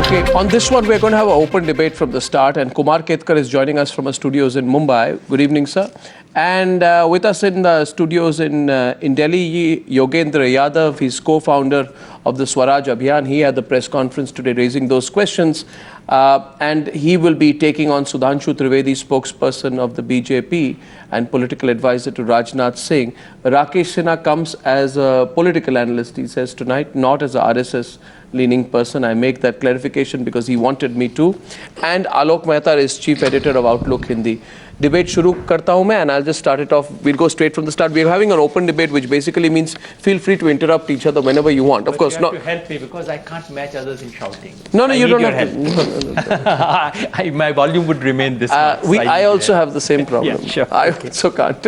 Okay, on this one, we're going to have an open debate from the start, and Kumar Ketkar is joining us from our studios in Mumbai. Good evening, sir. And with us in the studios in Delhi, Yogendra Yadav, he's co-founder of the Swaraj Abhiyan. He had the press conference today raising those questions. And he will be taking on Sudhanshu Trivedi, spokesperson of the BJP and political advisor to Rajnath Singh. Rakesh Sinha comes as a political analyst, he says tonight, not as a RSS leaning person. I make that clarification because he wanted me to. And Alok Mehta is chief editor of Outlook Hindi. Debate shuru karta hu main, and I'll just start it off. We'll go straight from the start. We're having an open debate, which basically means feel free to interrupt each other whenever you want. Of course, you have to help me because I can't match others in shouting. No, you don't have to. My volume would remain this much. I also have the same problem. Yeah, sure. I also can't.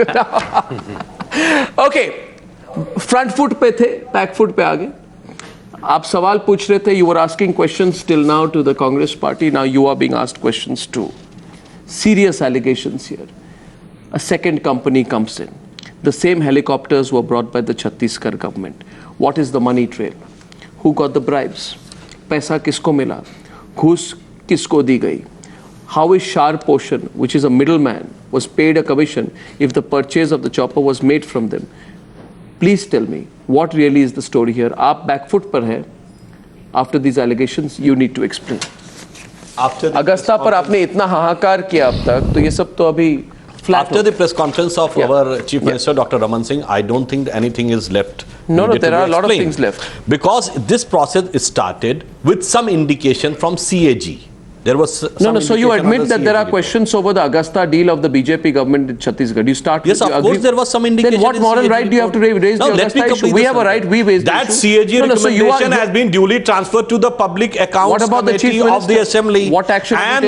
Okay, front foot पे थे, back foot पे आगे. आप सवाल पूछ रहे थे. You were asking questions till now to the Congress party. Now you are being asked questions too. Serious allegations here. A second company comes in. The same helicopters were brought by the Chhattisgarh government. What is the money trail? Who got the bribes? पैसा किसको मिला? घूस किसको दी गई? How is Sharp Ocean, which is a middleman, was paid a commission if the purchase of the chopper was made from them? Please tell me, what really is the story here? आप back foot पर है. After these allegations, you need to explain. Agusta पर आपने इतना हाहाकार किया अब तक, तो ये सब तो अभी flat. After the press conference of our Chief Minister, Dr. Raman Singh, I don't think anything is left. No, there are a lot of things left. Because this process started with some indication from CAG. There was so you admit that there are questions over the Agusta deal of the BJP government in Chhattisgarh. You start. Yes, of course there was some indication. Then what moral right do you have to raise the Agusta issue? We have a right. We raised that CAG recommendation has been duly transferred to the Public Accounts Committee of the Assembly. What action and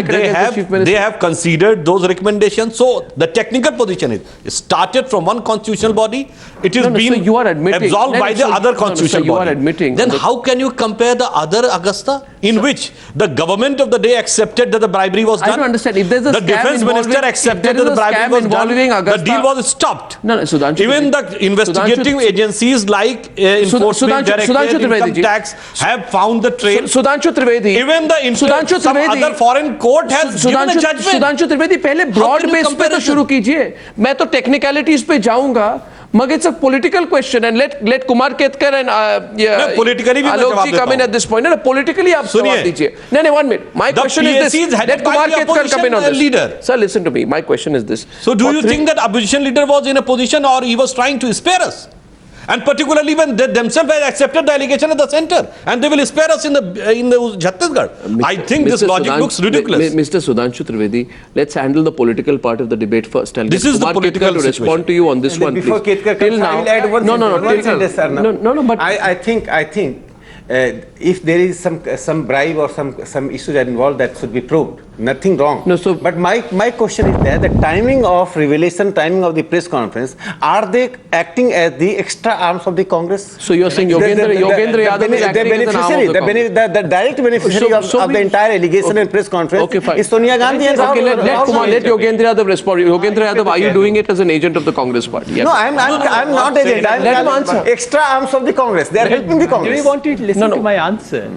they have considered those recommendations. So the technical position is started from one constitutional body. It is being absolved by the other constitutional body. You are admitting. Then how can you compare the other Agusta in which the government of the day accepted that the bribery was done? I don't understand. If there's a the defense minister accepted that the bribery was done, Augusta, the deal was stopped. No, Sudhanshu, even the investigating agencies like Enforcement Directorate, Income Tax have found the trail. Sudhanshu Trivedi. Even the some other foreign court has given a judgment. Sudhanshu Trivedi, पहले broad base पे तो शुरू कीजिए. मैं तो technicalities पे जाऊँगा. But it's a political question, and let Kumar Ketkar and Alok ji come in at this point. No, politically, आप जवाब दीजिए. No, 1 minute. My question is this. Let Kumar Ketkar come in on this. Leader. Sir, listen to me. My question is this. So, do you think that opposition leader was in a position, or he was trying to spare us? And particularly when they themselves have accepted the allegation at the center, and they will spare us in the Chhattisgarh. I think this logic looks ridiculous. Mr. Sudhanshu Trivedi, let's handle the political part of the debate first. I'll this is the political Ketkar to respond to you on this one, before please. Ketkar Till now, but I think if there is some bribe or some issues are involved, that should be proved. Nothing wrong. No, so but my question is that the timing of revelation, timing of the press conference, are they acting as the extra arms of the Congress? So you're saying Yogendra Yadav is acting as an arm of the Congress? The direct beneficiary of the entire allegation and press conference is Sonia Gandhi and Rahul. Let Yogendra Yadav respond. Yogendra Yadav, are you doing it as an agent of the Congress party? Yes. No, I'm not agent. I'm extra arms of the Congress. They are helping the Congress. Do you want to listen to my answer?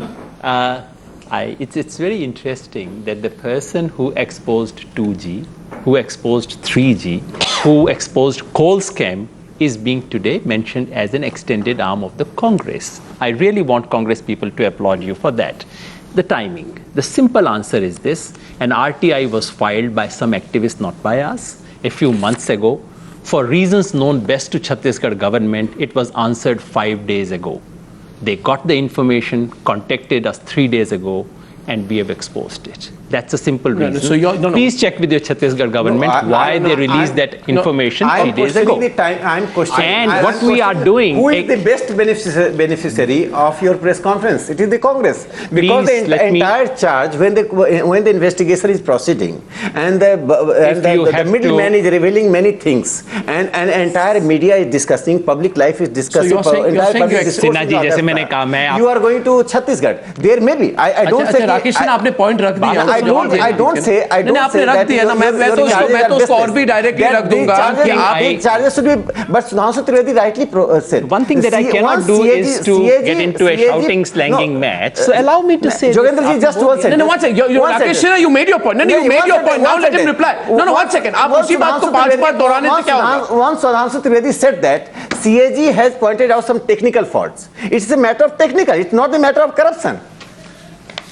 It's very interesting that the person who exposed 2G, who exposed 3G, who exposed coal scam is being today mentioned as an extended arm of the Congress. I really want Congress people to applaud you for that. The timing. The simple answer is this. An RTI was filed by some activists, not by us, a few months ago. For reasons known best to Chhattisgarh government, it was answered 5 days ago. They got the information, contacted us 3 days ago, and we have exposed it. That's a simple reason. So please check with your Chhattisgarh government why they released that information 3 days ago. I'm questioning. And what we are doing... Who is the best beneficiary of your press conference? It is the Congress. Because the entire charge, when the investigation is proceeding, and the middleman is revealing many things, and entire media is discussing, public life is discussing, so you're saying you are going to Chhattisgarh. There may be. I don't say Rakesh Sinha आपने point रख दिया। I don't say आपने रख दिया ना, मैं तो उसको और भी डायरेक्टली रख दूंगा कि आप charges should be, but Sudhanshu Trivedi rightly said. One thing that I cannot do is to get into a shouting, slanging match. So allow me to say. Yogendra ji, just one second. No, one second. Rakesh Sinha, you made your point. No, you made your point. Now let him reply. No, one second. आप उसी बात को 5 बार दोहराने से क्या होगा? Once Sudhanshu Trivedi said that CAG has pointed out some technical faults. It's a matter of technical. It's not a matter of corruption.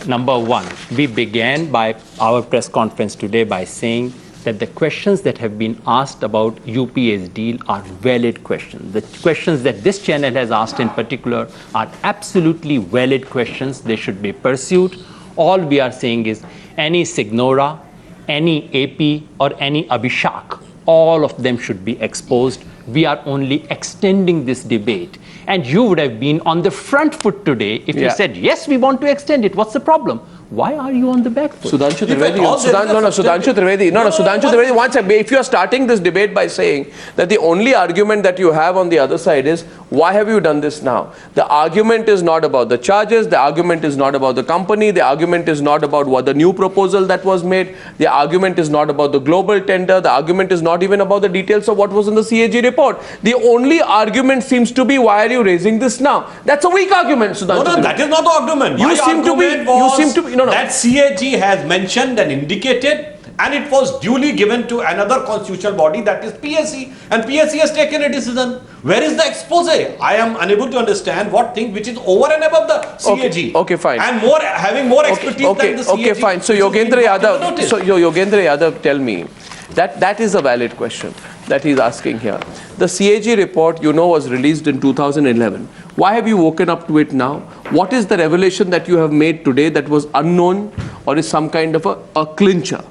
Number one, we began by our press conference today by saying that the questions that have been asked about UPA's deal are valid questions. The questions that this channel has asked in particular are absolutely valid questions. They should be pursued. All we are saying is any Signora, any AP or any Abhishek, all of them should be exposed. We are only extending this debate. And you would have been on the front foot today if you said, yes, we want to extend it. What's the problem? Why are you on the back foot? Sudhanshu Trivedi, Sudhanshu Trivedi, once again, if you are starting this debate by saying that the only argument that you have on the other side is, why have you done this now? The argument is not about the charges, the argument is not about the company, the argument is not about what the new proposal that was made, the argument is not about the global tender, the argument is not even about the details of what was in the CAG report. The only argument seems to be, why are you raising this now? That's a weak argument, Sudhanshu. No, that is not the argument. You seem to be, that CAG has mentioned and indicated, and it was duly given to another constitutional body, that is PSC, and PSC has taken a decision. Where is the expose? I am unable to understand what thing which is over and above the CAG. Okay, fine. And having more expertise than the CAG. Okay, fine. So Yogendra Yadav, tell me, that is a valid question that he's asking here. The CAG report, was released in 2011. Why have you woken up to it now? What is the revelation that you have made today that was unknown or is some kind of a clincher?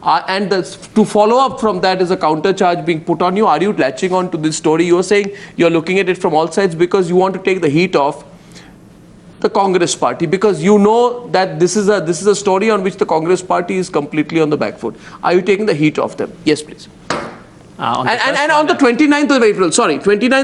To follow up from that is a counter charge being put on you. Are you latching on to this story? You're saying you're looking at it from all sides because you want to take the heat off the Congress party, because you know that this is a story on which the Congress party is completely on the back foot. Are you taking the heat off them? Yes, please. On the 29th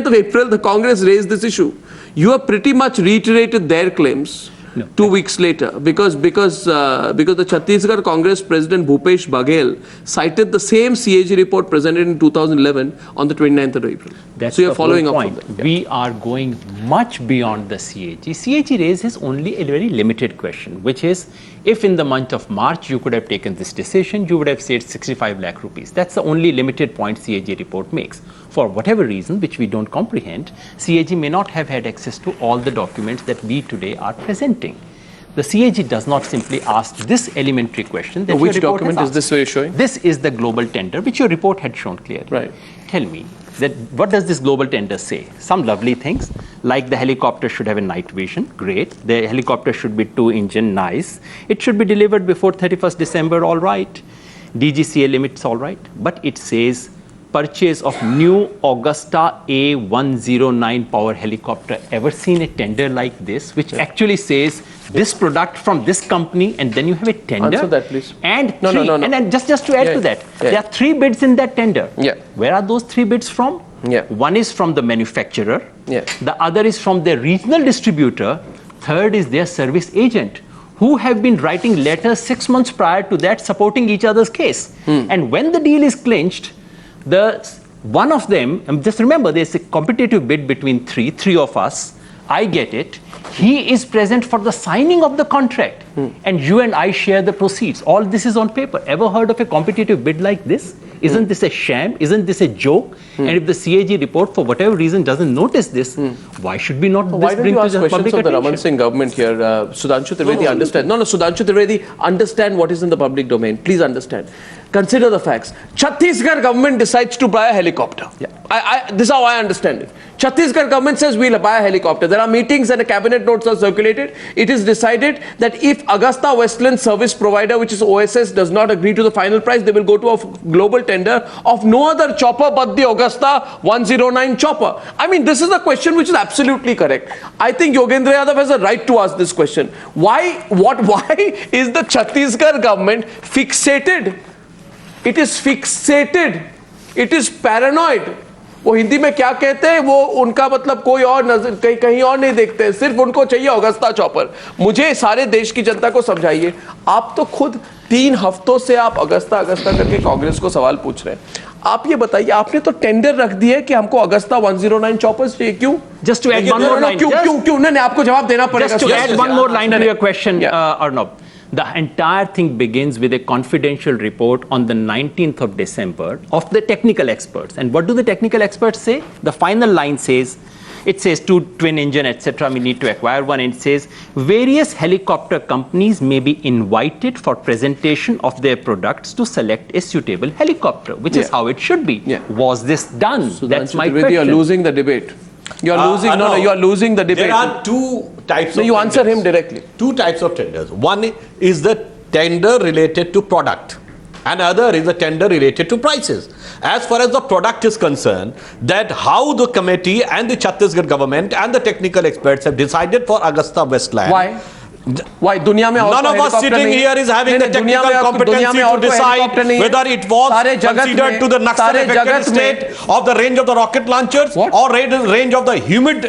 of April, the Congress raised this issue. You have pretty much reiterated their claims 2 weeks later, because the Chhattisgarh Congress President Bhupesh Baghel cited the same CAG report presented in 2011 on the 29th of April. So you're following up on that. We are going much beyond the CAG. CAG raises only a very limited question, which is, if in the month of March you could have taken this decision, you would have saved 65 lakh rupees. That's the only limited point CAG report makes. For whatever reason, which we don't comprehend, CAG may not have had access to all the documents that we today are presenting. The CAG does not simply ask this elementary question. That which document is this showing? This is the global tender, which your report had shown clearly. Right. Tell me, what does this global tender say? Some lovely things, like the helicopter should have a night vision, great. The helicopter should be 2-engine, nice. It should be delivered before 31st December, all right. DGCA limits, all right. But it says purchase of new Agusta A109 power helicopter. Ever seen a tender like this, which actually says this product from this company, and then you have a tender? Answer that, please. And just to add to that, there are 3 bids in that tender. Where are those 3 bids from? One is from the manufacturer. The other is from their regional distributor. Third is their service agent, who have been writing letters 6 months prior to that supporting each other's case. And when the deal is clinched, one of them, just remember, there's a competitive bid between three of us. I get it. He is present for the signing of the contract, and you and I share the proceeds. All this is on paper. Ever heard of a competitive bid like this? Isn't this a sham? Isn't this a joke? And if the CAG report, for whatever reason, doesn't notice this, why should we not why don't bring you to ask the questions public of the attention? Raman Singh government here? Sudhanshu Trivedi, understand. Sudhanshu Trivedi, understand what is in the public domain. Please understand. Consider the facts. Chhattisgarh government decides to buy a helicopter. This is how I understand it. Chhattisgarh government says we'll buy a helicopter. There are meetings and cabinet notes are circulated. It is decided that if AgustaWestland service provider, which is OSS, does not agree to the final price, they will go to a global tender of no other chopper but the Agusta 109 chopper. I mean, this is a question which is absolutely correct. I think Yogendra Yadav has a right to ask this question. Why is the Chhattisgarh government fixated? It is fixated. It is paranoid. वो हिंदी में क्या कहते हैं वो उनका मतलब कोई और नजर कहीं और नहीं देखते हैं, सिर्फ उनको चाहिए अगस्ता चॉपर। मुझे सारे देश की जनता को समझाइए, आप तो खुद 3 हफ्तों से आप अगस्ता अगस्ता करके कांग्रेस को सवाल पूछ रहे हैं। आप ये बताइए, आपने तो टेंडर रख दिया कि हमको अगस्ता 109 चॉपर्स चाहिए, क्यों? Just to add one more line. क्यों? नहीं, आपको जवाब देना पड़ेगा। Just to add one more line to your question, Arnab. The entire thing begins with a confidential report on the 19th of December of the technical experts. And what do the technical experts say? The final line says, it says 2 twin engine, etc. We need to acquire one. And it says various helicopter companies may be invited for presentation of their products to select a suitable helicopter, which is how it should be. Was this done? That's my question. You are losing the debate. You are losing. No, you are losing the debate. There are 2 types. So of you answer tenders. him directly. 2 types of tenders. One is the tender related to product, and other is the tender related to prices. As far as the product is concerned, that how the committee and the Chhattisgarh government and the technical experts have decided for AgustaWestland. Why? दुनिया में none of us sitting here is having the technical competency to decide whether it was considered to the Naxal affected state of the range of the rocket launchers or range of the humid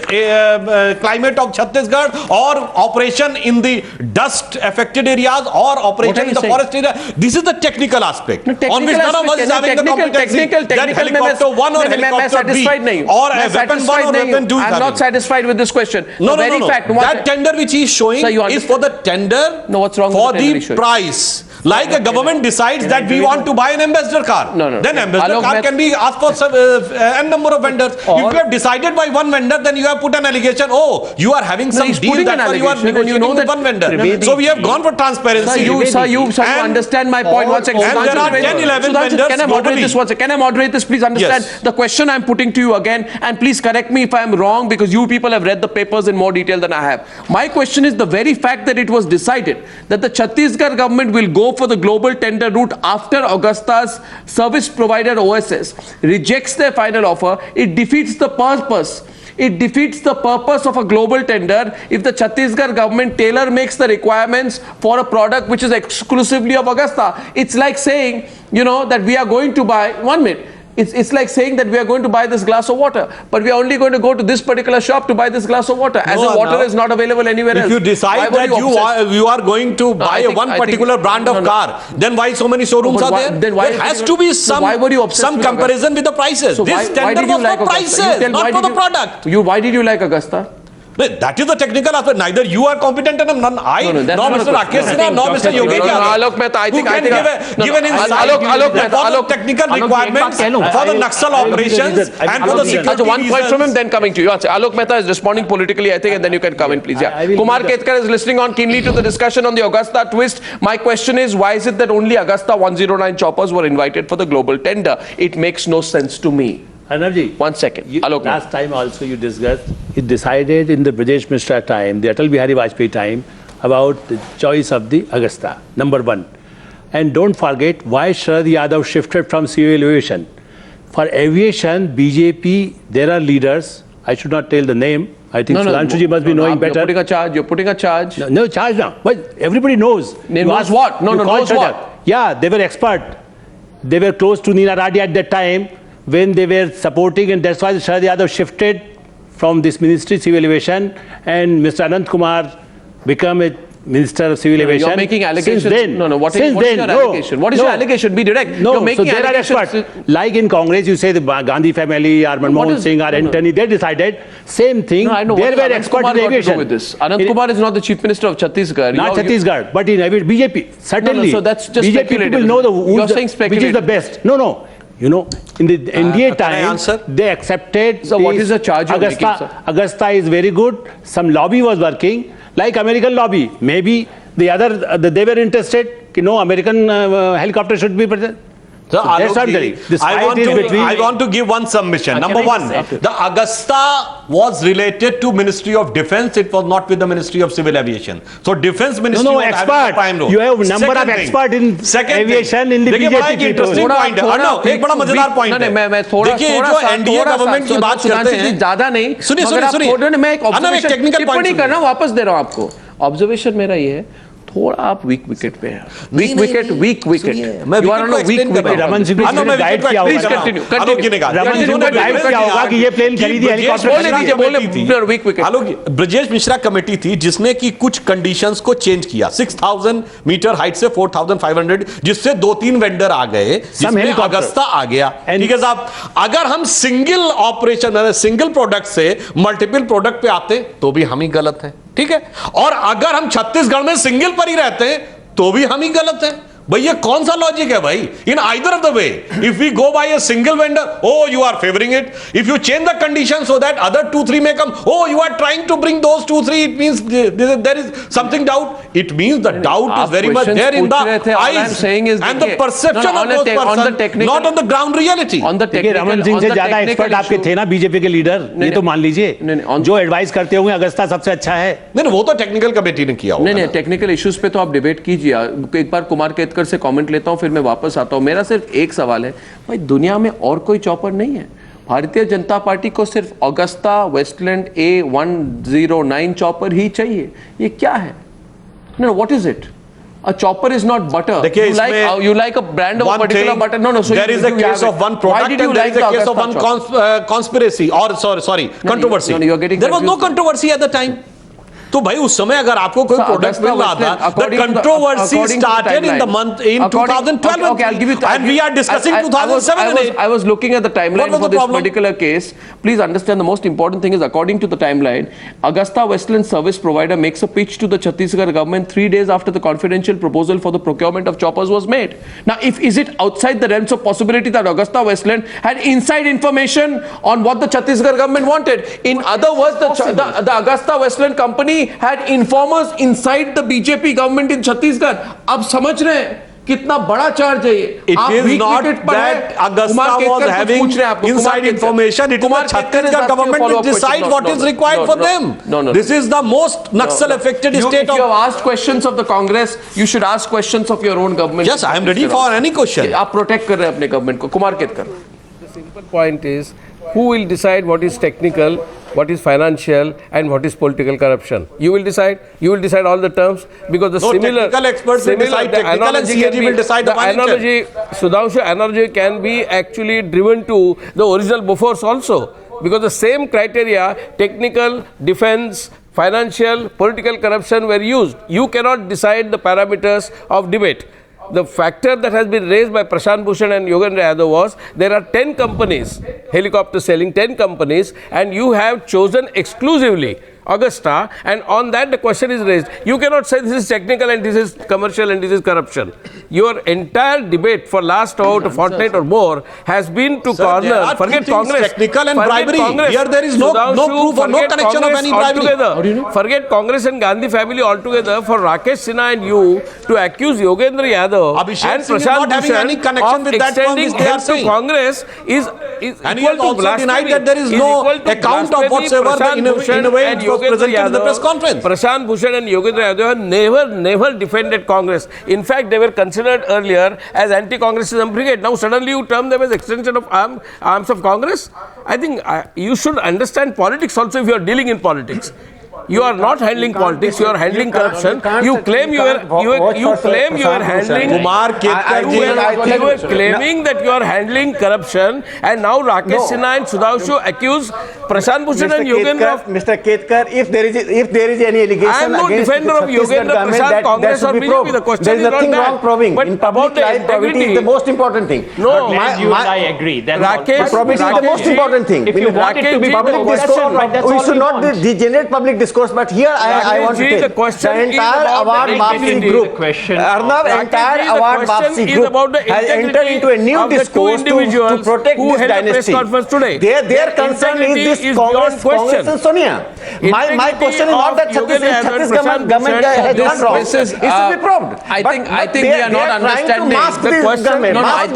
climate of Chhattisgarh, or operation in the dust affected areas, or operation in the forest area. This is the technical aspect on which none of us is having the competency that helicopter 1 or helicopter B or a weapon 1 or weapon 2 is having. I'm not satisfied with this question. No. That tender which he is showing is for the tender for the price. Like a government decides that we want to buy an ambassador car. Then ambassador car can be asked for n number of vendors. If you have decided by one vendor, then you have put an allegation. Oh, you are having some deal that you are negotiating with one vendor. So we have gone for transparency. Sir, you understand my point. One second. And there are 10, 11 vendors. Can I moderate this? Can I moderate this? Please understand the question I'm putting to you again, and please correct me if I'm wrong, because you people have read the papers in more detail than I have. My question is, the very fact that it was decided that the Chhattisgarh government will go for the global tender route after Augusta's service provider OSS rejects their final offer, it defeats the purpose. It defeats the purpose of a global tender if the Chhattisgarh government tailor makes the requirements for a product which is exclusively of Augusta. It's like saying, that we are going to buy, 1 minute. It's like saying that we are going to buy this glass of water, but we are only going to go to this particular shop to buy this glass of water, as if water is not available anywhere else. If you decide that you are going to buy one particular brand of car, then why so many showrooms are there? Then there has to be some comparison with the prices. This tender was for prices, not for the product. Why did you like Augusta? That is the technical aspect. Neither you are competent and nor Mr. Rakesh Sinha, nor Mr. Yogendra Yadav. Alok Mehta, I think give an insight for the technical requirements for the Naxal operations and for the security one point from him, then coming to you. Alok Mehta is responding politically, I think, and then you can come in, please. Kumar Ketkar is listening on keenly to the discussion on the Augusta twist. My question is, why is it that only Augusta 109 choppers were invited for the global tender? It makes no sense to me. Arnab, 1 second. Last time also you discussed, it decided in the Brajesh Mishra time, the Atal Bihari Vajpayee time, about the choice of the Augusta, number 1. And don't forget why Swaraj Yadav shifted from civil aviation. For aviation, BJP, there are leaders, I should not tell the name, I think Sudhanshu must be knowing better. You're putting a charge. No charge now. But everybody knows. Knows what? Knows what? Yeah, they were expert. They were close to Neena Radi at that time, when they were supporting, and that's why Swaraj Yadav shifted from this ministry, civil aviation, and Mr. Anant Kumar became a minister of civil aviation. You're making allegations. Since then, what is your allegation? What is your allegation? Be direct. You're making so there are experts. Like in Congress, you say the Gandhi family, or Manmohan Singh, or Antony, they decided same thing. There were experts in aviation. With this? Anant Kumar is not the chief minister of Chhattisgarh. Not Chhattisgarh, but in BJP, certainly. So that's just BJP people know which is the best. No. In the NDA time, they accepted. So what is the charge you're making, sir? Augusta is very good. Some lobby was working, like American lobby. Maybe they were interested. American helicopter should be present. So that's not I want to give one submission. Number 1, the Augusta was related to Ministry of Defence. It was not with the Ministry of Civil Aviation. So Defence Ministry was having the prime role. You have number of experts in aviation in the BJP. Interesting point. एक बड़ा मजेदार point है. देखिए जो NDA government की बात करते हैं. ज़्यादा नहीं. सुनिए. मैं एक टिप्पणी करना वापस दे रहा हूँ आपको. ऑब्जर्वेशन मेरा ये है, थोड़ा आप वीक विकेट पे हैं. Weak wicket. You are on a weak wicket. Raman Singh ने गाइड किया होगा. Please continue. रमन सिंह ने गाइड किया होगा कि ये प्लेन खरीदी helicopter. Weak wicket. Alok, Brajesh Mishra committee थी जिसने की कुछ कंडीशंस को चेंज किया. 6000 मीटर हाइट से 4500, जिससे 2-3 वेंडर आ गए, जिसमें अगस्ता आ गया. ठीक है साहब, अगर हम सिंगल ऑपरेशन सिंगल प्रोडक्ट से मल्टीपल प्रोडक्ट पे आते तो भी हम ही गलत है. ठीक है, और अगर हम छत्तीसगढ़ में सिंगल पर ही रहते हैं तो भी हम ही गलत है. भाई ये कौन सा लॉजिक है भाई? In either of the way, if we go by a single vendor, oh you are favoring it. If you change the conditions so that other 2-3 may come, oh you are trying to bring those 2-3, it means there is something doubt. It means the doubt is very much there in the eyes and the perception of those persons, not on the ground reality. देखिए, रमन सिंह से ज्यादा expert आपके थे ना BJP के leader, ये तो मान लीजिए. जो एडवाइस करते होंगे अगस्ता सबसे अच्छा है. नहीं, वो तो टेक्निकल कमेटी ने किया होगा. नहीं, टेक्निकल इश्यूज पे तो आप डिबेट कीजिए. एक बार कुमार केतकर से कमेंट लेता हूं, फिर मैं वापस आता हूं. मेरा सिर्फ एक सवाल है, भाई दुनिया में और कोई चॉपर नहीं है. भारतीय जनता पार्टी को सिर्फ अगस्ता वेस्टलैंड A109 चॉपर ही चाहिए. ये क्या है? No, what is it? A chopper is not butter. You like a brand of a particular butter. No. So there is a case of one product and there is a case of one conspiracy or sorry controversy. No, you are getting there was no controversy at the time. तो भाई उस समय अगर आपको कोई product मिल रहा था, the controversy started in the month in 2012. Okay, I'll give you. And we are discussing 2007 and 8. I was looking at the timeline for this particular case. Please understand, the most important thing is, according to the timeline, AgustaWestland service provider makes a pitch to the Chhattisgarh government 3 days after the confidential proposal for the procurement of choppers was made. Now, is it outside the realms of possibility that AgustaWestland had inside information on what the Chhattisgarh government wanted? In other words, the AgustaWestland company had informers inside the BJP government in Chhattisgarh. अब समझ रहे हैं कितना बड़ा charge है ये. It is not that Agusta was having inside information. It is the Chhattisgarh government will decide what is required for them. No. This is the most Naxal affected state of. If you have asked questions of the Congress, you should ask questions of your own government. Yes, I am ready for any question. आप protect कर रहे हैं अपने government को. Kumar Ketkar. The simple point is, who will decide what is technical, what is financial, and what is political corruption? You will decide. You will decide all the terms, because the technical experts will decide. Technical and CAG will decide the analogy. Sudhanshu, analogy can be actually driven to the original Bofors also, because the same criteria, technical, defense, financial, political corruption were used. You cannot decide the parameters of debate. The factor that has been raised by Prashant Bhushan and Yogendra Yadav was, there are 10 companies, helicopter selling 10 companies, and you have chosen exclusively Agusta, and on that the question is raised. You cannot say this is technical and this is commercial and this is corruption. Your entire debate for last about a fortnight or more has been to corner. Forget Congress. Technical and bribery. Congress. Here there is no proof or no connection of any bribery. Forget Congress and Gandhi family altogether. For Rakesh Sinha and you to accuse Yogendra Yadav and Prashant Bhushan of extending help to Congress is and he has also denied that there is no account of whatsoever in a way it was presented in the press conference. Prashant Bhushan and Yogendra Yadav never defended Congress. In fact, they were considered earlier as anti-Congressism brigade. Now suddenly you term them as extension of arms of Congress. I think you should understand politics also if you are dealing in politics. You are not handling politics, you are handling corruption. You claim you are handling. Kumar Ketkar, you were claiming that you are handling corruption, and now Rakesh Sinha and Sudhanshu accuse Prashant Bhushan and Yogendra. Mr. Ketkar, if there is any allegation, I am no defender of Yogendra, Prashant, Congress or BJP. The question is not that. Proving. But in public life, probity is the most important thing. No, you and I agree. Rakesh, probity is the most important thing. If you want it to be public discourse, we should not degenerate public discourse. But here I want to tell the entire award Mapsi group, Arnab, entire award Mapsi group has entered into a new discourse to protect this dynasty. Their concern is this Congress and Sonia. My question is not that Chhattisgarh government has done wrong. It should be proved. I think we are not understanding the question. No, I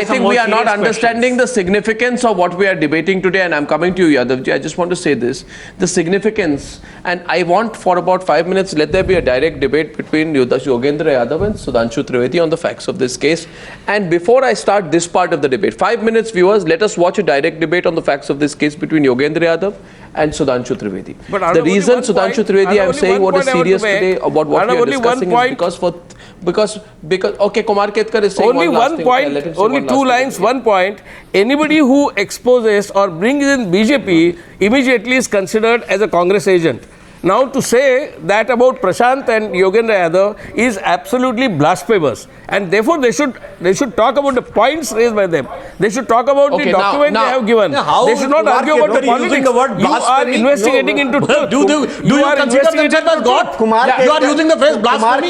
think we are not understanding the significance of what we are debating today. And I'm coming to you, Yadavji. I just want to say this. The significance, and I want for about 5 minutes, let there be a direct debate between Yogendra Yadav and Sudhanshu Trivedi on the facts of this case. And before I start this part of the debate, 5 minutes, viewers, let us watch a direct debate on the facts of this case between Yogendra Yadav and Sudhanshu Trivedi. But The reason Sudhanshu Trivedi, I'm saying what is serious today about what we are discussing is because okay, Kumar Ketkar is saying only one point, only two lines, one point. Anybody who exposes or brings in BJP immediately is considered as a Congress agent. Now to say that about Prashant and Yogendra Yadav is absolutely blasphemous, and therefore they should talk about the points raised by them. They should talk about the document they have given. They should not argue about the politics. You are investigating into truth. Do you consider themselves as God? You are using the phrase blasphemy.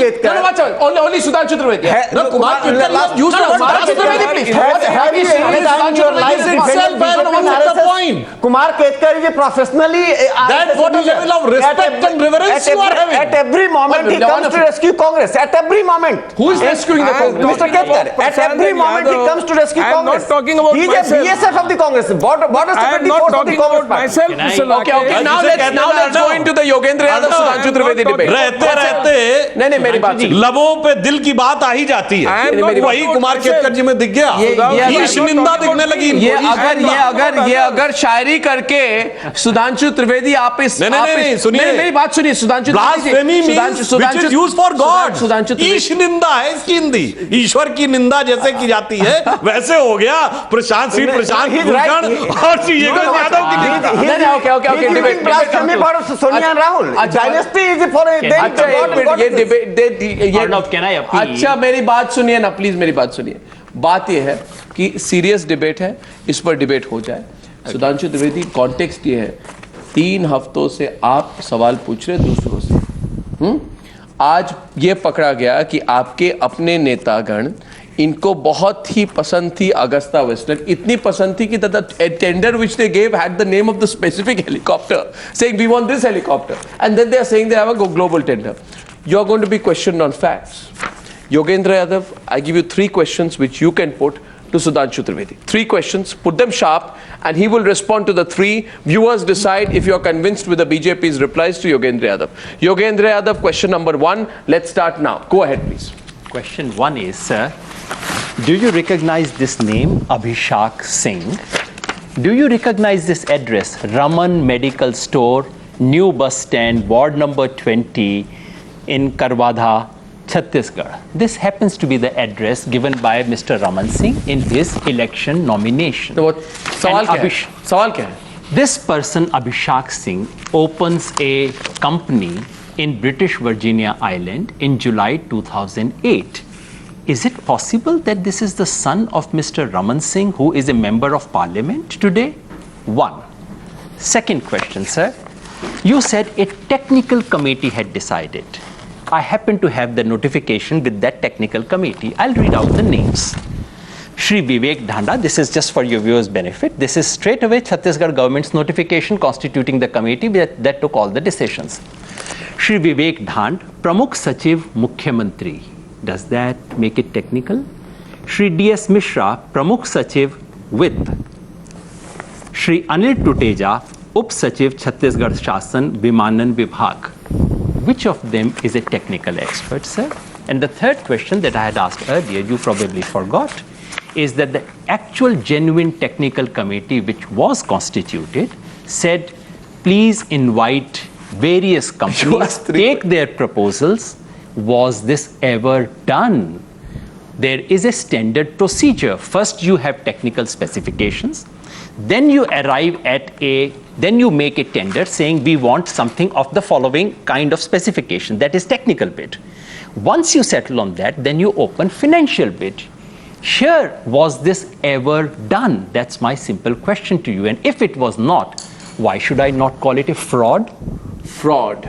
Only Sudhanshu Trivedi. No, Kumar Ketkar used the word blasphemy. Have you anytime your life the point. Kumar Ketkar is a professionally. That's what a level of respect and reverence you are having. At every moment he comes to rescue Congress. At every moment. Who is rescuing the Congress? Mr. Ketkar. At every moment he comes to rescue Congress. I'm not talking about myself. He is a BSF of the Congress. Border I am not talking about myself, Mr. Okay, now let's go into the Yogendra Yadav Sudhanshu Trivedi debate. रहते नहीं मेरी बात सुनिए. लबों पे दिल की बात आ ही जाती है. वही कुमार केतकर जी में दिख गया. ईश निंदा दिखने लगी. ये अगर शायरी करके सुधांशु त्रिवेदी आप इस नहीं सुनिए मेरी बात सुनिए. Sudhanshu which is used for God. ईश निंदा है इसकी हिंदी. ईश्वर की निंदा जैसे की जाती है वैसे हो गया प्रशांत भूषण और योगेंद्र यादव की निंदा. Okay. Sonia and Rahul. Dynasty is for ये debate Arnab, can I appeal? अच्छा मेरी बात सुनिए ना प्लीज. मेरी बात सुनिए. बात ये है कि सीरियस डिबेट है, इस पर डिबेट हो जाए. सुधांशु त्रिवेदी, कॉन्टेक्स्ट ये है 3 हफ्तों से आप सवाल पूछ रहे दूसरों से. आज ये पकड़ा गया कि आपके अपने नेतागण इनको बहुत ही पसंद थी अगस्ता वेस्टलैंड. इतनी पसंद थी कि tender which they gave had the name of the specific helicopter, saying we want this helicopter, and then they are saying they have a global tender. You are going to be questioned on facts. Yogendra Yadav, I give you 3 questions which you can put to Sudhanshu Trivedi. 3 questions, put them sharp, and he will respond to the 3. Viewers decide if you are convinced with the BJP's replies to Yogendra Yadav. Yogendra Yadav, question number 1. Let's start now. Go ahead, please. Question 1 is, sir, do you recognize this name, Abhishek Singh? Do you recognize this address, Raman Medical Store, New Bus Stand, Ward number 20 in Karwadha, Chhattisgarh? This happens to be the address given by Mr. Raman Singh in his election nomination. So सवाल क्या है? This person, Abhishek Singh, opens a company in British Virginia Island in July 2008. Is it possible that this is the son of Mr. Raman Singh, who is a member of parliament today? 1. Second question, sir. You said a technical committee had decided. I happen to have the notification with that technical committee. I'll read out the names. Shri Vivek Dhanda, this is just for your viewers' benefit. This is straight away Chhattisgarh government's notification constituting the committee that took all the decisions. Shri Vivek Dhand, Pramukh Sachiv Mukhyamantri. Does that make it technical? Shri D.S. Mishra, Pramukh Sachiv with. Shri Anil Tuteja, Up Sachiv Chhattisgarh Shasan Vimanan Vibhag. Which of them is a technical expert, sir? And the third question that I had asked earlier, you probably forgot, is that the actual genuine technical committee which was constituted said, please invite various companies, take their proposals. Was this ever done? There is a standard procedure. First you have technical specifications, then you then you make a tender saying we want something of the following kind of specification, that is technical bid. Once you settle on that, then you open financial bid. Here, was this ever done? That's my simple question to you. And if it was not, why should I not call it a fraud? Fraud.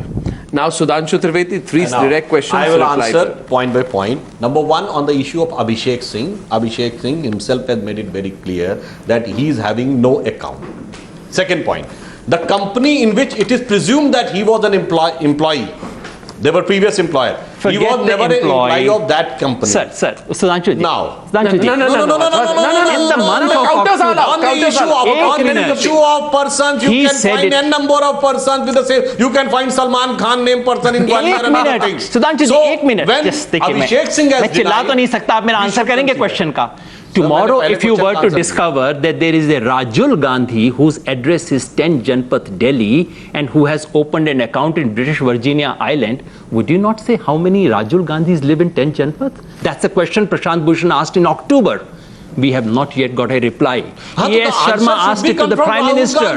Now, Sudhanshu Trivedi, 3 direct questions. I will answer point by point. Number 1, on the issue of Abhishek Singh. Abhishek Singh himself has made it very clear that he is having no account. Second point, the company in which it is presumed that he was an employee, they were previous employer. He was never an employee of that company. Sir, Sudhanshu ji. Now. No. In the month of October. On the issue of persons, you can find n number of persons with the same. You can find Salman Khan named person in Gwalior and other things. Sudhanshu ji, 1 minute. When Abhishek Singh has मैं चिल्ला तो नहीं सकता, आप मेरा answer करेंगे question का. Tomorrow, if you were to discover that there is a Rajul Gandhi whose address is 10 Janpath, Delhi, and who has opened an account in British Virginia Island, would you not say how many Rajul Gandhis live in 10 Janpath? That's a question Prashant Bhushan asked in October. We have not yet got a reply. Yes, Sharma asked it to the Prime Minister.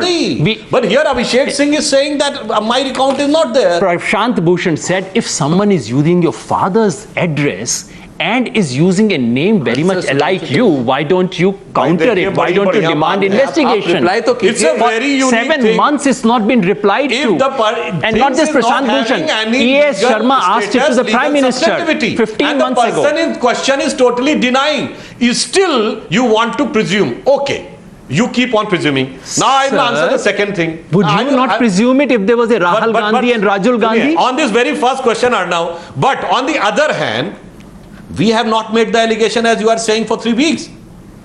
But here Abhishek Singh is saying that my account is not there. Prashant Bhushan said, if someone is using your father's address and is using a name very much alike you, why don't you counter it? Why don't you demand investigation? It's a very unique 7 thing. months it's not been replied to. And not just Prashant Bhushan. E.S. Sharma asked it to the Prime Minister 15 months ago. And the person in question is totally denying. Still, you want to presume. Okay. You keep on presuming. Now I will answer the second thing. Would you not presume it if there was a Rahul Gandhi and Rajul Gandhi? On this very first question, Arnab, but on the other hand, we have not made the allegation as you are saying for 3 weeks.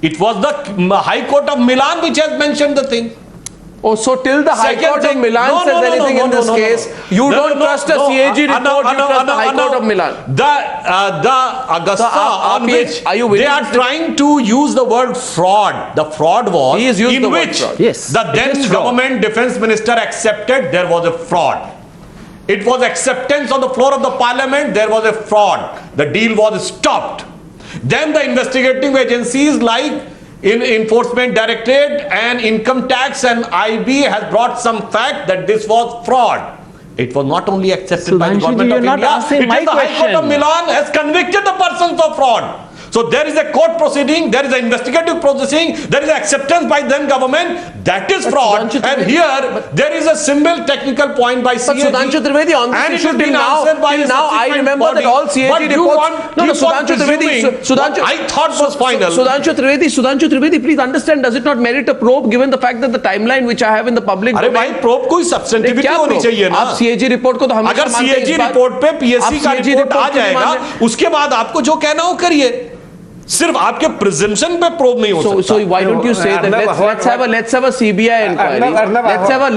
It was the High Court of Milan which has mentioned the thing. Oh, so till the High Court of Milan says anything in this case, you don't trust a CAG report, you trust the High Court of Milan. The Augusta on which they are trying to use the word fraud. The fraud was in which the then government defense minister accepted there was a fraud. It was acceptance on the floor of the parliament, there was a fraud. The deal was stopped. Then the investigating agencies like Enforcement Directorate and Income Tax and IB has brought some fact that this was fraud. It was not only accepted by the government of India, it is the High Court of Milan has convicted the persons of fraud. So there is a court proceeding, there is an investigative processing, there is acceptance by then government, that is fraud. And here there is a simple technical point by CAG. But Sudhanshu Trivedi, on this issue till now I remember that all CAG reports. Sudhanshu Trivedi, I thought was final. Sudhanshu Trivedi, please understand, does it not merit a probe given the fact that the timeline which I have in the public domain? अरे भाई probe कोई substantivity होनी चाहिए ना. आप CAG report को तो हमेशा अगर CAG report पे PSC का report आ जाएगा, उसके बाद आपको जो कहना हो करिए. सिर्फ आपके presumption पे probe नहीं हो सकता. So why don't you say that let's have a CBI inquiry.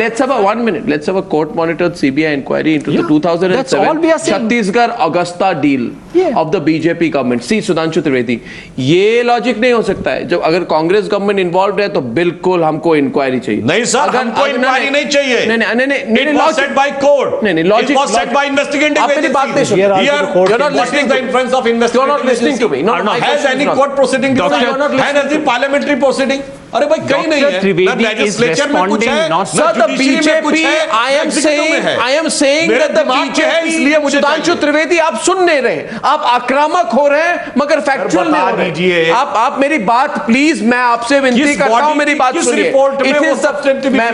Let's have a 1 minute. Let's have a court monitored CBI inquiry into the 2007 Chhattisgarh Augusta deal of the BJP government. See Sudhanshu Trivedi, ये logic नहीं हो सकता है. जब अगर Congress government involved है तो बिल्कुल हमको inquiry चाहिए. नहीं सर, हमको inquiry नहीं चाहिए. नहीं It was set by court. नहीं logic. It was set by investigating agencies. आप मेरी बात नहीं सुन. You're not listening to the influence of investigating. You're not listening to me. No, has any court proceeding been done? Has the parliamentary proceeding? अरे भाई कहीं नहीं है. ना legislature में कुछ है. Sir, the BJP, I am saying that the BJP, Sudhanshu Trivedi, आप सुन नहीं रहे. आप आक्रामक हो रहे हैं मगर फैक्चुअल नहीं हो रहे. आप मेरी बात प्लीज, मैं आपसे विनती करता हूं, मेरी बात सुनिए.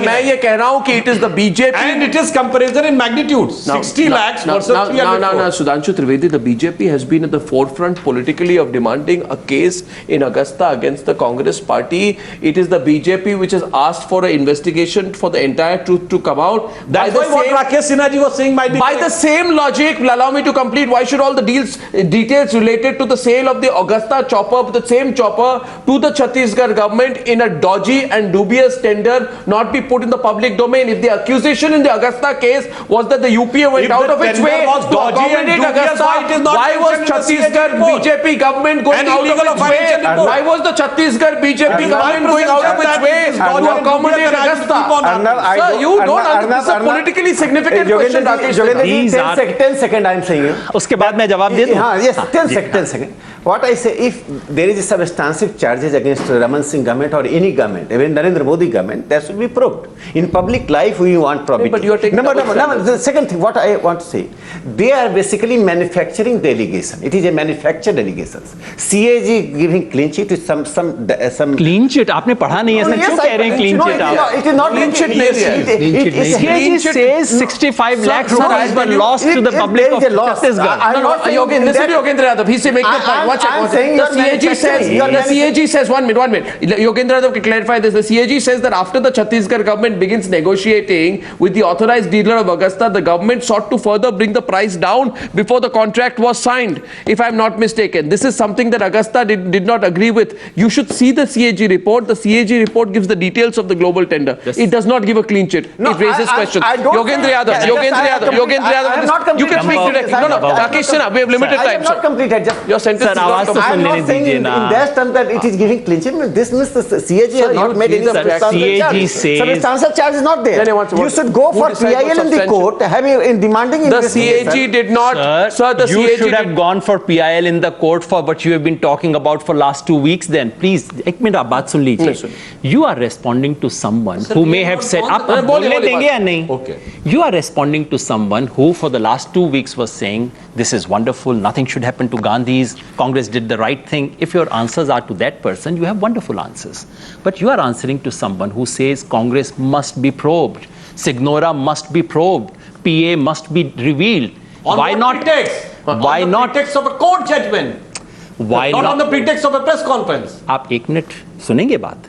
मैं ये कह रहा हूं कि it is the BJP and it is comparison in magnitude. 60 lakhs versus 300 crores. Sudhanshu Trivedi, the BJP has been at the forefront politically of demanding a case in Augusta against the Congress party. It is the BJP which has asked for an investigation for the entire truth to come out. That's why what Rakesh Sinha ji was saying might be by the same logic, allow me to complete. Why should all the details related to the sale of the Augusta chopper, the same chopper, to the Chhattisgarh government in a dodgy and dubious tender not be put in the public domain? If the accusation in the Augusta case was that the UPA went out of its way to accommodate Augusta, why was Chhattisgarh BJP government going out of its way? Why was the Chhattisgarh BJP government going out of its way to accommodate Augusta? Sir, you don't understand. This is a politically significant question, Rakesh. 10 seconds I am saying. उसके बाद मैं जवाब दे दूं. Yes, 10 seconds. What I say, if there is substantive charges against Raman Singh government or any government, even Narendra Modi government, that should be proved. In public life, we want probity. But you are taking no. The second thing, what I want to say, they are basically manufacturing the allegation. It is a manufactured allegations. CAG giving clean sheet to some clean sheet. आपने पढ़ा नहीं है sir, क्यों कह रहे हैं clean sheet आप? It is not clean sheet. CAG says 65 lakh rupees were lost to the public of Chhattisgarh. This is Yogendra Yadav. He's making the point. The CAG says 1 minute. Yogendra Yadav can clarify this. The CAG says that after the Chhattisgarh government begins negotiating with the authorized dealer of Augusta, the government sought to further bring the price down before the contract was signed, if I am not mistaken. This is something that Augusta did not agree with. You should see the CAG report. The CAG report gives the details of the global tender. It does not give a clean sheet. It raises questions. Yogendra Yadav, you can speak to directly. No, Rakesh Sinha, we have limited time. I have not completed. Just your sentence Sir, is not complete. I am not saying in that term that it is giving clean sheet. This means the CAG has not made any substantial CAG charge. says- Substantial charge is not there. Then You should go who for decides what PIL in the substantial- court, in demanding The investigation. CAG did not. Sir, the you CAG should have did- gone for PIL in the court for what you have been talking about for last 2 weeks then. Please, एक minute आप बात सुन लीजिए. You are responding to someone who may have said, आप बोलने देंगे या नहीं? Okay. You are responding to someone who for the last 2 weeks was saying, this is wonderful, nothing should happen to Gandhis, Congress did the right thing. If your answers are to that person, you have wonderful answers. But you are answering to someone who says Congress must be probed, Signora must be probed, PA must be revealed. Why not pretext? Why on the not? pretext of a court judgment. Why Not not? on the pretext of a press conference. आप एक minute सुनेंगे बात.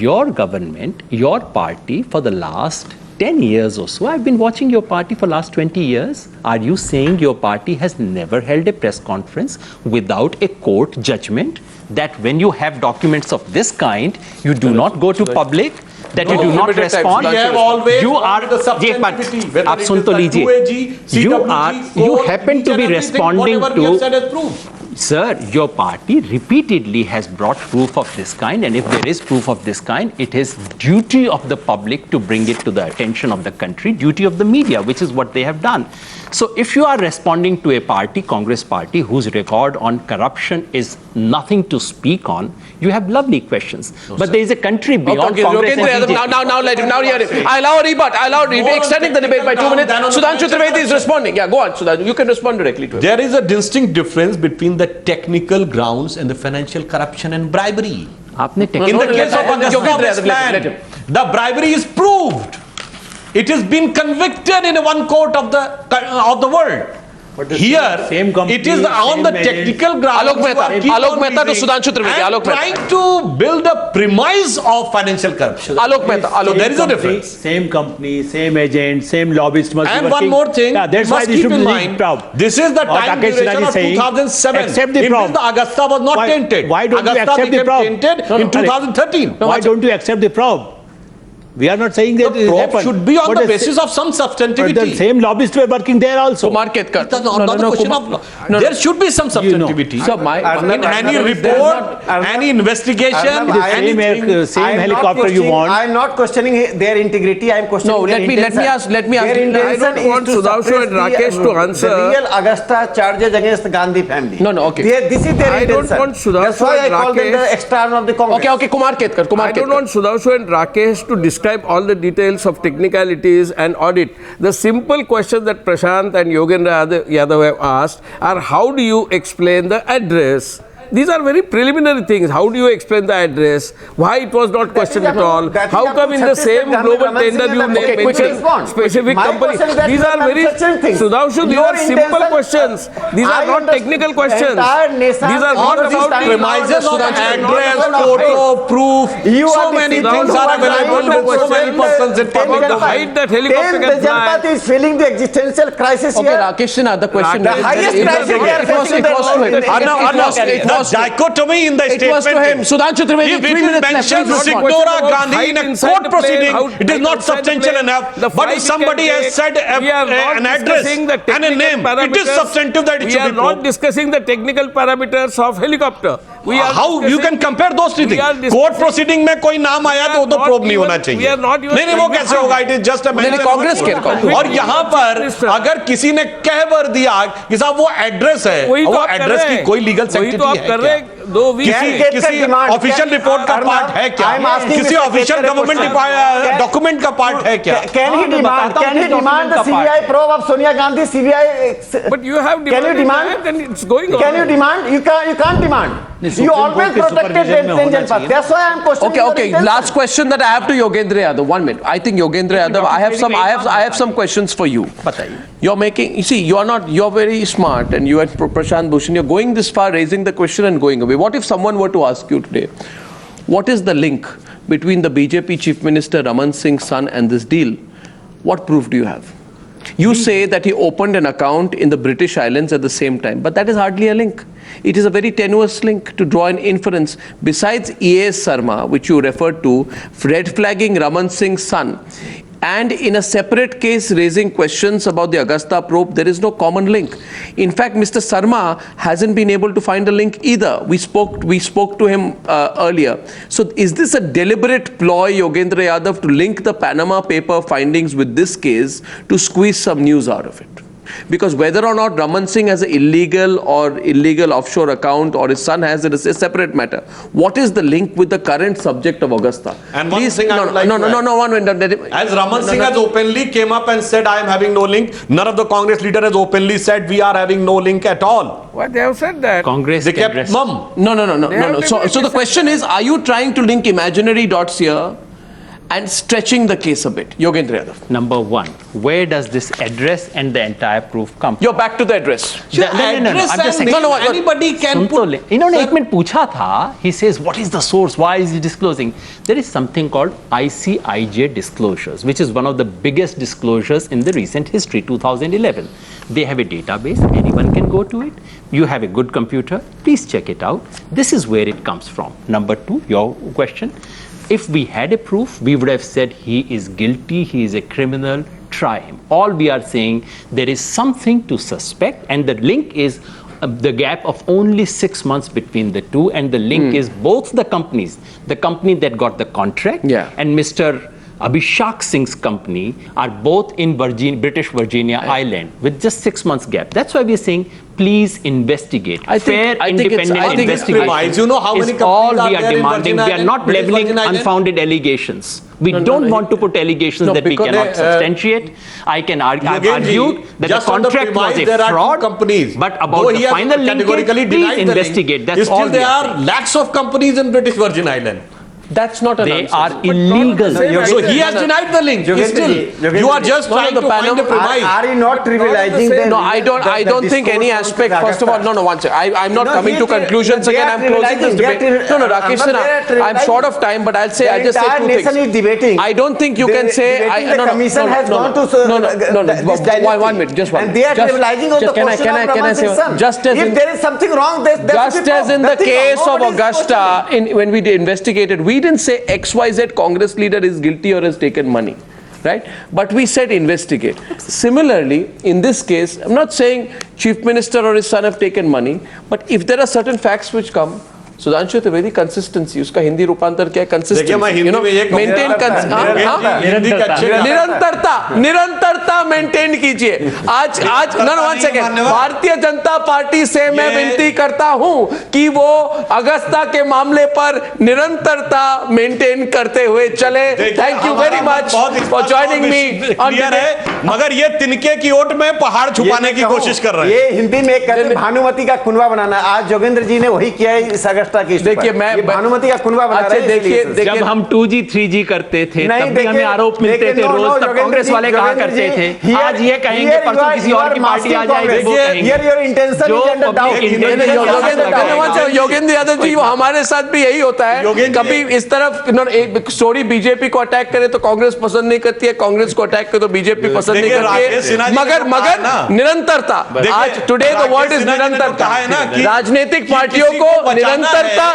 Your government, your party for the last 10 years or so, I've been watching your party for last 20 years. Are you saying your party has never held a press conference without a court judgment? That when you have documents of this kind, you do not go to public? That you do not limited time, respond? We have always You are the substantivity, whether आप it soon is तो the लीजिए. 2AG, CWG, You court, happen each to and be everything, responding whatever we to. have said as proof. Sir, your party repeatedly has brought proof of this kind, and if there is proof of this kind, it is duty of the public to bring it to the attention of the country, duty of the media, which is what they have done. So if you are responding to a party, Congress party, whose record on corruption is nothing to speak on, you have lovely questions. But there is a country beyond Congress and Yogendra, BJP. now let him, now hear him. I allow a rebut, extending the debate by 2 minutes. Sudhanshu Trivedi is responding. Yeah, go on, Sudhanshu. You can respond directly to him. There is a distinct difference between the technical grounds and the financial corruption and bribery. आपने In the case of let him. AgustaWestland, the bribery is proved. It has been convicted in one court of the world. Here, same company, it is on the same technical grounds. Alok Mehta, keep Alok on Mehta to raising Sudhanshu Trivedi, and Alok Mehta. trying to build a premise of financial corruption. Alok Mehta, Alok. There is a difference. Same company, same agent, same lobbyist must be And working. one more thing, Yeah, that's you why must they keep should in be mind, proud. this is the What time Rakesh duration Sinha is of saying, 2007. accept the In probe. which the Augusta was not Why- tainted. why don't you Augusta accept the became probe? tainted No, no, in 2013. Why don't you accept the probe? We are not saying that The it probe happened. should be on But the the basis of some But the substantivity. same lobbyists were working there also. Kumar Ketkar. That's not a question of there should be some substantivity. Sir, In any report, any investigation, anything. Same helicopter you want. I am not questioning their integrity. I am questioning No, their let me ask. Their I intention don't is want to Sudhanshu suppress and Rakesh to answer. the real Augusta charges against the Gandhi family. No, okay. This is their I don't intention. want Sudhanshu That's why I and call them the Rakesh. extra arm of the Congress. Okay, Kumar Ketkar. I don't want Sudhanshu and Rakesh to describe all the details of technicalities and audit. The simple question that Prashant and Yogendra Yadav have asked are, how do you explain the address? These are very preliminary things. How do you explain the address? Why it was not questioned at all? How come in the same global tender you mentioned specific company? These are very, Sudhanshu, these are simple questions. These are not technical questions. These are not about the premises of address, photo, proof. So many things are available with so many persons in public. the height that helicopter The can Janpath fly. is feeling the existential crisis Okay, here. Rakesh Sinha, the question. The highest crisis they are facing in the world. The dichotomy in the It was to him. statement. Sudhanshu Trivedi, If 3 it is minutes left. mentioned Please respond. Signora About Gandhi in height a inside court the plane, proceeding, how- it is height not outside the substantial plane, enough. the But flight if somebody you can has said We are not an address discussing the and a technical name, it is parameters. substantive that it We should are be not proved. discussing the technical parameters of helicopter. We are How you can compare those two we are things? Court discussing- proceeding में कोई नाम आया तो वो तो not probe नहीं even- होना we चाहिए are not even नहीं नहीं वो trying to कैसे होगा इट इज जस्ट अ नहीं, कांग्रेस के- और यहाँ पर अगर किसी ने कहवर दिया कि साहब वो एड्रेस है वही तो वो आप कर एड्रेस रहे की हैं। कोई लीगल वही तो सेंटिटी आप है कर क्या? रहे हैं। दो वीक किसी ऑफिशियल रिपोर्ट का पार्ट है क्या किसी ऑफिशियल गवर्नमेंट डॉक्यूमेंट का पार्ट है क्या Can he demand the CBI probe of Sonia Gandhi? CBI. But you have Can you demanded demand? that and it's going on. Can you demand? You can't demand. You always protected the Janpath. That's why I am questioning. your Okay. intention. Last question that I have to Yogendra Yadav. 1 minute. I think Yogendra Yadav. I have some questions for you. You're making. You see, you're very smart, and you and Prashant Bhushan, you're going this far, raising the question and going away. What if someone were to ask you today, what is the link between the BJP Chief Minister Raman Singh's son and this deal? What proof do you have? You say that he opened an account in the British Islands at the same time, but that is hardly a link. It is a very tenuous link to draw an inference. Besides E.A. Sarma, which you referred to, red flagging Raman Singh's son, and in a separate case raising questions about the Agusta probe, there is no common link. In fact, Mr. Sarma hasn't been able to find a link either. We spoke to him earlier. So is this a deliberate ploy, Yogendra Yadav, to link the Panama paper findings with this case to squeeze some news out of it? Because whether or not Raman Singh has an illegal offshore account or his son has it is a separate matter. What is the link with the current subject of Augusta? And one thing I would like to add. As Raman Singh has openly came up and said, I am having no link, none of the Congress leader has openly said we are having no link at all. What they have said that? Congress They kept mum. No. So the question is, are you trying to link imaginary dots here and stretching the case a bit? Yogendra Yadav. Number one, where does this address and the entire proof come from? You're back to the address. No, I'm just saying. Anybody can put. इन्होंने एक minute पूछा था. He says, what is the source? Why is he disclosing? There is something called ICIJ disclosures, which is one of the biggest disclosures in the recent history, 2011. They have a database. Anyone can go to it. You have a good computer. Please check it out. This is where it comes from. Number two, your question. If we had a proof, we would have said he is guilty, he is a criminal, try him. All we are saying, there is something to suspect, and the link is the gap of only 6 months between the two, and the link is both the companies, the company that got the contract and Mr. Abhishek Singh's company are both in British Virginia Island with just 6 months gap. That's why we are saying, please investigate. Independent investigation. You know how many is all companies we are are there in demanding. Virgin We are not Island, British leveling Virgin Island? unfounded allegations. We don't want to put allegations that we cannot substantiate. I can argue that the contract was a fraud. But about the final linkage, please investigate. That's all we there are are saying. lakhs of companies in British Virgin Island. That's not an They answer. are illegal. So he has denied the link. You are just trying to find a premise. Are you not trivializing the? No, I don't think any aspect. First of all, one second. I'm not coming to conclusions again. I'm closing this debate. No, Rakesh Sinha, I'm short of time, but I'll say I just say two things. The entire nation is debating. I don't think you can say. The commission has gone to this dialogue. 1 minute, just one. And they are trivializing on the question of Raman Singh's son. If there is something wrong, just as in the case of Augusta, when we investigated, we didn't say XYZ Congress leader is guilty or has taken money, right? But we said investigate. Similarly, in this case, I'm not saying Chief Minister or his son have taken money, but if there are certain facts which come, Sudhanshu Trivedi, consistency, उसका हिंदी रूपांतर क्या है? Consistency, maintain निरंतरता maintain कीजिए. आज one second, Bharatiya Janata party से मैं विनती करता हूं कि वो अगस्ता के मामले पर निरंतरता maintain करते हुए चले. Thank you very much for joining me on debate. मगर ये तिनके की ओट में पहाड़ छुपाने की कोशिश कर रहे हैं. ये हिंदी में कहते हैं भानुमति का कुनबा बनाना. आज योगेंद्र जी ने वही किया है इस अगस्ता की. देखिए मैं भानुमति का कुनबा बना रहे हैं. देखिए जब हम 2G 3G करते थे तब भी हमें आरोप मिलते थे रोज. तब कांग्रेस वाले कहा करते थे आज ये कहेंगे परसों किसी और की पार्टी आ जाएगी वो कहेंगे. योगेंद्र यादव जी, वो हमारे साथ भी यही होता है. कभी इस तरफ स्टोरी बीजेपी को अटैक करे तो कांग्रेस पसंद नहीं करती है, कांग्रेस को अटैक करे तो बीजेपी पसंद नहीं करती है. मगर निरंतरता, आज टुडे द वर्ड इज निरंतरता. राजनीतिक पार्टियों को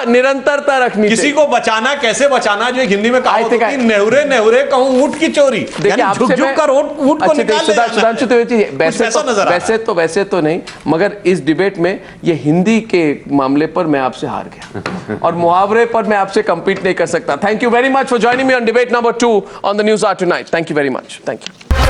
निरंतरता रखनी. किसी को बचाना, कैसे बचाना, जो हिंदी में कहा होता है नेहुरे कहूं ऊंट की चोरी. झुक कर ऊंट को निकाल लेना. सुधांशु त्रिवेदी, वैसे तो नहीं, मगर इस डिबेट में ये हिंदी के मामले पर मैं आपसे हार गया और मुहावरे पर मैं आपसे कंपीट नहीं कर सकता. Thank you very much for joining me on debate number 2 on the news hour tonight. Thank you very much. Thank you.